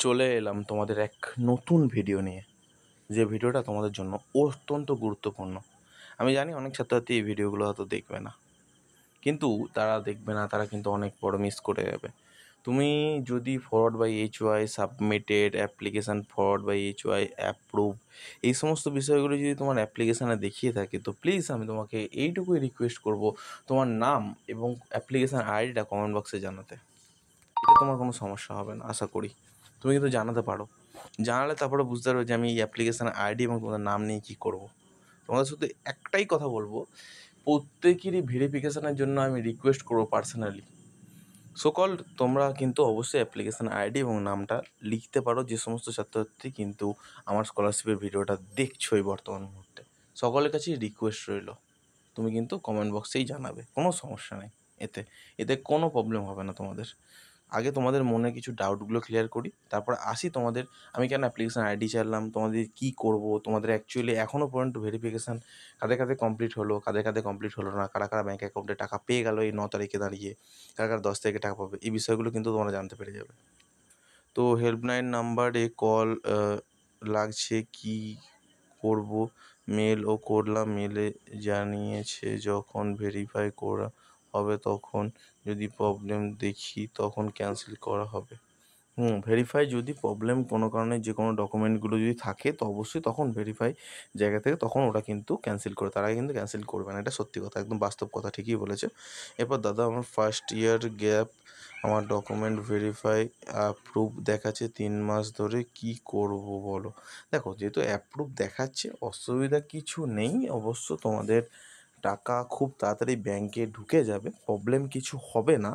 চলে এলাম তোমাদের এক নতুন ভিডিও নিয়ে, যে ভিডিওটা তোমাদের জন্য অত্যন্ত গুরুত্বপূর্ণ। আমি জানি অনেক ছাত্রছাত্রী এই ভিডিওগুলো হয়তো দেখবে না, কিন্তু তারা দেখবে না, তারা কিন্তু অনেক বড় মিস করে যাবে। তুমি যদি forward by HY, submitted, application forward by HY, approve, এই সমস্ত বিষয়গুলো যদি তোমার অ্যাপ্লিকেশানে দেখিয়ে থাকে, তো প্লিজ আমি তোমাকে এইটুকুই রিকোয়েস্ট করব, তোমার নাম এবং অ্যাপ্লিকেশান আইডিটা কমেন্ট বক্সে জানাতে। এতে তোমার কোনো সমস্যা হবে না, আশা করি। তুমি কিন্তু জানাতে পারো, জানালে তারপরে বুঝতে পারবে যে আমি এই অ্যাপ্লিকেশান আইডি এবং তোমাদের নাম নিয়ে কী করব। তোমাদের শুধু একটাই কথা বলবো, প্রত্যেকেরই ভেরিফিকেশানের জন্য আমি রিকোয়েস্ট করবো পার্সোনালি, সকল তোমরা কিন্তু অবশ্যই অ্যাপ্লিকেশান আইডি এবং নামটা লিখতে পারো। যে সমস্ত ছাত্রছাত্রী কিন্তু আমার স্কলারশিপের ভিডিওটা দেখছোই বর্তমান মুহূর্তে, সকলের কাছেই রিকোয়েস্ট রইল, তুমি কিন্তু কমেন্ট বক্সেই জানাবে, কোনো সমস্যা নেই। এতে এতে কোনো প্রবলেম হবে না তোমাদের। আগে তোমাদের মনে কিছু ডাউটগুলো ক্লিয়ার করি, তারপর আসি তোমাদের আমি কেন অ্যাপ্লিকেশান আইডি চাইলাম, তোমাদের কী করব, তোমাদের অ্যাকচুয়ালি এখনও পর্যন্ত ভেরিফিকেশান কাদের কাদের কমপ্লিট হলো, কাদের কাদের কমপ্লিট হলো না, কারা কারা ব্যাঙ্ক অ্যাকাউন্টে টাকা পেয়ে গেল এই 9 তারিখে দাঁড়িয়ে, কারা কারা 10 তারিখে টাকা পাবে, এই বিষয়গুলো কিন্তু তোমরা জানতে পেরে যাবে। তো হেল্পলাইন নাম্বারে কল লাগছে, কী করব, মেল ও করলাম, মেলে জানিয়েছে যখন ভেরিফাই করা হবে তখন যদি প্রবলেম দেখি তখন ক্যান্সেল করা হবে। ভেরিফাই যদি প্রবলেম কোনো কারণে যে কোনো ডকুমেন্টগুলো যদি থাকে, তো অবশ্যই তখন ভেরিফাই জায়গা থেকে তখন ওটা কিন্তু ক্যান্সেল করে, তার আগে কিন্তু ক্যান্সেল করবে না। এটা সত্যি কথা, একদম বাস্তব কথা, ঠিকই বলেছে। এরপর দাদা আমার ফার্স্ট ইয়ার গ্যাপ, আমার ডকুমেন্ট ভেরিফাই অ্যাপ্রুভ দেখাচ্ছে 3 মাস ধরে, কি করব বলো। দেখো, যেহেতু অ্যাপ্রুভ দেখাচ্ছে অসুবিধা কিছু নেই, অবশ্য তোমাদের টাকা খুব তাড়াতাড়ি ব্যাংকে ঢুকে যাবে, প্রবলেম কিছু হবে না।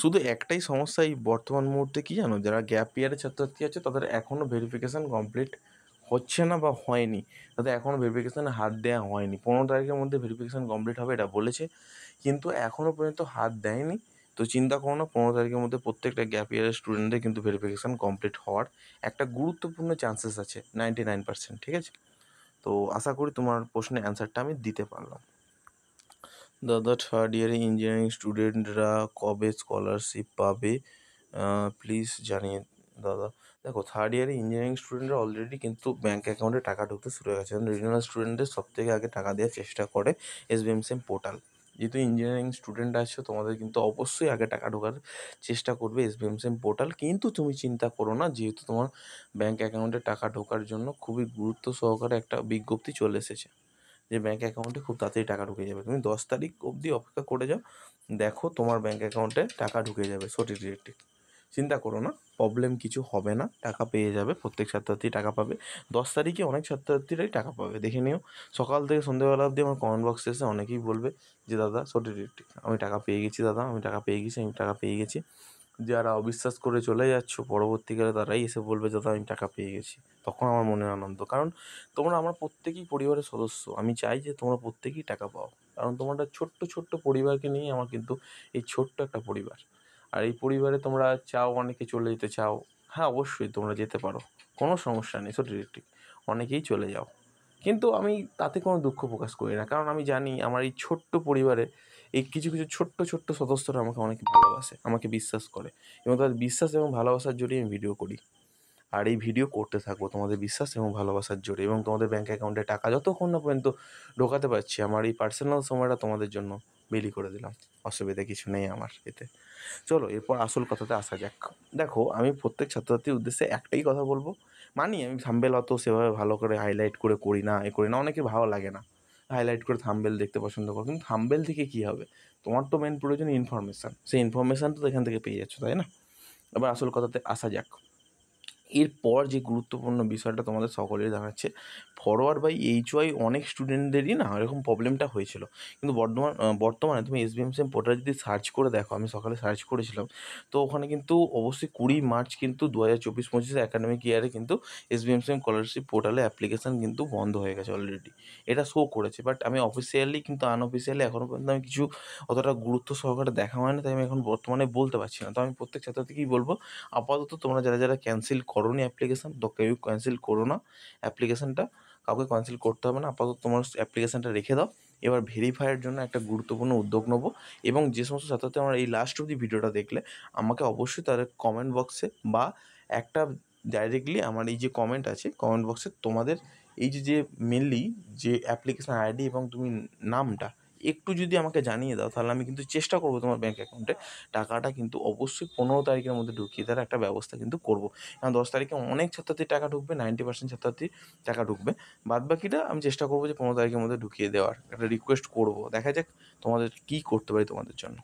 শুধু একটাই সমস্যা এই বর্তমান মুহূর্তে কী জানো, যারা গ্যাপ ইয়ারের ছাত্রছাত্রী আছে তাদের এখনও ভেরিফিকেশান কমপ্লিট হচ্ছে না বা হয়নি, তাদের এখনও ভেরিফিকেশানে হাত দেওয়া হয়নি। 15 তারিখের মধ্যে ভেরিফিকেশান কমপ্লিট হবে এটা বলেছে, কিন্তু এখনও পর্যন্ত হাত দেয়নি। তো চিন্তা করো না, 15 তারিখের মধ্যে প্রত্যেকটা গ্যাপ ইয়ারের স্টুডেন্টদের কিন্তু ভেরিফিকেশান কমপ্লিট হওয়ার একটা গুরুত্বপূর্ণ চান্সেস আছে, 99%, ঠিক আছে। তো আশা করি তোমার প্রশ্নের অ্যান্সারটা আমি দিতে পারলাম। দাদা থার্ড ইয়ারে ইঞ্জিনিয়ারিং স্টুডেন্টরা কবে স্কলারশিপ পাবে, প্লিজ জানিয়ে দাদা। দেখো, থার্ড ইয়ারে ইঞ্জিনিয়ারিং স্টুডেন্টরা অলরেডি কিন্তু ব্যাঙ্ক অ্যাকাউন্টে টাকা ঢুকতে শুরু হয়ে গেছে, কারণ রিজিওনাল স্টুডেন্টদের সবথেকে আগে টাকা দেওয়ার চেষ্টা করে SBMSM পোর্টাল। যেহেতু ইঞ্জিনিয়ারিং স্টুডেন্ট আছো, তোমাদের কিন্তু অবশ্যই আগে টাকা ঢোকার চেষ্টা করবে SBMSM পোর্টাল। কিন্তু তুমি চিন্তা করো না, যেহেতু তোমার ব্যাঙ্ক অ্যাকাউন্টে টাকা ঢোকার জন্য খুবই গুরুত্ব সহকারে একটা বিজ্ঞপ্তি চলে এসেছে, যে ব্যাঙ্ক অ্যাকাউন্টে খুব তাড়াতাড়ি টাকা ঢুকে যাবে। তুমি 10 তারিখ অবধি অপেক্ষা করে যাও, দেখো তোমার ব্যাঙ্ক অ্যাকাউন্টে টাকা ঢুকে যাবে সঠিক। চিন্তা করো না, প্রবলেম কিছু হবে না, টাকা পেয়ে যাবে, প্রত্যেক ছাত্রছাত্রী টাকা পাবে। 10 তারিখে অনেক ছাত্রছাত্রীরাই টাকা পাবে, দেখে নিও। সকাল থেকে সন্ধ্যেবেলা অবধি আমার কমেন্ট বক্সে এসে অনেকেই বলবে যে দাদা সঠিক, আমি টাকা পেয়ে গেছি, দাদা আমি টাকা পেয়ে গেছি, আমি টাকা পেয়ে গেছি। যারা অবিশ্বাস করে চলে যাচ্ছ, পরবর্তীকালে তারাই এসে বলবে দাদা আমি টাকা পেয়ে গেছি, তখন আমার মনের আনন্দ। কারণ তোমরা আমার প্রত্যেকেই পরিবারের সদস্য, আমি চাই যে তোমরা প্রত্যেকেই টাকা পাও, কারণ তোমাদের ছোট্ট পরিবারকে নিয়ে আমার কিন্তু এই ছোট্ট একটা পরিবার। আর এই পরিবারে তোমরা চাও অনেকে চলে যেতে চাও, হ্যাঁ অবশ্যই তোমরা যেতে পারো, কোনো সমস্যা নেই, সঠিক, অনেকেই চলে যাও। কিন্তু আমি তাতে কোনো দুঃখ প্রকাশ করি না, কারণ আমি জানি আমার এই ছোট্ট পরিবারে এই কিছু ছোট্ট সদস্যরা আমাকে অনেক ভালোবাসে, আমাকে বিশ্বাস করে, এবং তাদের বিশ্বাস এবং ভালোবাসার জোরেই আমি ভিডিও করি। আর এই ভিডিও করতে থাকবো তোমাদের বিশ্বাস এবং ভালোবাসার জোরে, এবং তোমাদের ব্যাঙ্ক অ্যাকাউন্টে টাকা যতক্ষণ না পর্যন্ত ঢোকাতে পারছি, আমার এই পার্সোনাল সময়টা তোমাদের জন্য বিলি করে দিলাম, অসুবিধা কিছু নেই আমার এতে। চলো এরপর আসল কথাতে আসা যাক। দেখো, আমি প্রত্যেক ছাত্রছাত্রীর উদ্দেশ্যে একটাই কথা বলবো, মানি আমি থাম্বনেল অত সেভাবে ভালো করে হাইলাইট করে করি না, অনেকের ভালো লাগে না হাইলাইট করে থাম্বনেল দেখতে পছন্দ করো, কিন্তু থাম্বনেল থেকে কী হবে, তোমার তো মেন প্রয়োজন ইনফরমেশান, সেই ইনফরমেশান তো এখান থেকে পেয়ে যাচ্ছ, তাই না। এবার আসল কথাতে আসা যাক। এরপর যে গুরুত্বপূর্ণ বিষয়টা তোমাদের সকলের জানাচ্ছে, ফরওয়ার্ড বাই HY অনেক স্টুডেন্টদেরই না এরকম প্রবলেমটা হয়েছিল, কিন্তু বর্তমানে তুমি SBMSM পোর্টালে যদি সার্চ করে দেখো, আমি সকালে সার্চ করেছিলাম, তো ওখানে কিন্তু অবশ্যই 20 মার্চ কিন্তু 2024-25 অ্যাকাডেমিক ইয়ারে কিন্তু SBMSM স্কলারশিপ পোর্টালে অ্যাপ্লিকেশান কিন্তু বন্ধ হয়ে গেছে অলরেডি, এটা শো করেছে। বাট আমি অফিসিয়ালি কিন্তু আনঅফিসিয়ালি এখনও পর্যন্ত আমি কিছু অতটা গুরুত্ব সহকারে দেখা হয় না, তাই আমি এখন বর্তমানে বলতে পারছি না। তো আমি প্রত্যেক ছাত্রছাত্রীকেই বলবো, আপাতত তোমরা যারা ক্যান্সেল করোনি অ্যাপ্লিকেশান, তো কেউ ক্যান্সেল করো না অ্যাপ্লিকেশানটা, কাউকে ক্যান্সেল করতে হবে না, আপাতত তোমার অ্যাপ্লিকেশানটা রেখে দাও। এবার ভেরিফাইয়ের জন্য একটা গুরুত্বপূর্ণ উদ্যোগ নেবো, এবং যে সমস্ত ছাত্রছাত্রী আমার এই লাস্ট অবধি ভিডিওটা দেখলে, আমাকে অবশ্যই তাদের কমেন্ট বক্সে বা একটা ডাইরেক্টলি আমার এই যে কমেন্ট আছে, কমেন্ট বক্সে তোমাদের এই যে মেনলি যে অ্যাপ্লিকেশন আইডি এবং তুমি নামটা একটু যদি আমাকে জানিয়ে দাও, তাহলে আমি কিন্তু চেষ্টা করবো তোমার ব্যাঙ্ক অ্যাকাউন্টে টাকাটা কিন্তু অবশ্যই 15 তারিখের মধ্যে ঢুকিয়ে দেওয়ার একটা ব্যবস্থা কিন্তু করবো। কারণ 10 তারিখে অনেক ছাত্রছাত্রীর টাকা ঢুকবে, 90% ছাত্রছাত্রীর টাকা ঢুকবে। বাদবাকিটা আমি চেষ্টা করবো যে 15 তারিখের মধ্যে ঢুকিয়ে দেওয়ার একটা রিকোয়েস্ট করবো। দেখা যাক তোমাদের কী করতে পারি তোমাদের জন্য।